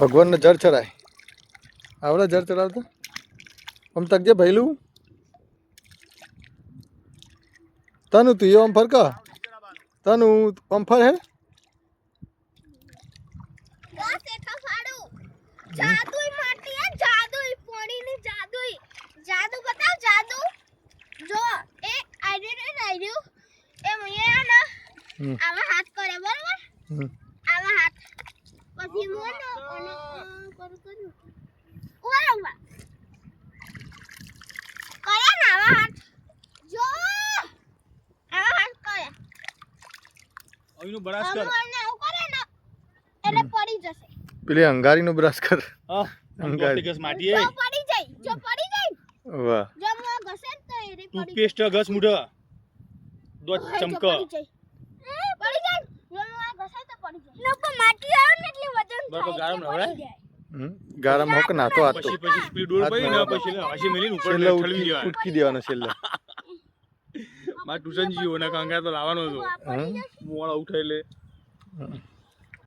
ભગવાન ને જળ ચડાય આવડે જળ ચડાવતા આમ તકજે ભૈલું તનું તું આમ ફરક તનું આમ ફર હે જાદુઈ માટી હે જાદુઈ પાણી ની જાદુઈ જાદુ બતાવ જાદુ જો એ આઈડ્યુ એ મૈયા ના આવા હાથ કરે બરાબર આવા હાથ પછી મોનો અને કરું કરું ઉવા કરે ના આવા હાથ જો આવા હાથ કરે આવીનો બ્રશ કર મને આવું કરે ને એટલે પડી જશે પેલી અંગારી નું બ્રશ કર હા અંગારી કસ માટી એ પડી જાય જો પડી જાય વાહ જો મો ઘસે તો એ પડી ટૂથપેસ્ટ ઘસ મુઢા દો ચમક પડી જાય જો મો ઘસે તો પડી જાય લોકો માટી આવે ને એટલે વજન બરાબર ગારમ નવરાય ગારમ હોક નાતો આતો પછી સ્પીડ ડોર પડી ને પછી હસી મેલીને ઉપર છેલ્લે ઠલવી દેવાનો ઉટકી દેવાનો છેલ્લે માર ટ્યુશન જીવો ના કાંગા તો લાવવાનો હતો મોળા ઉઠાઈ લે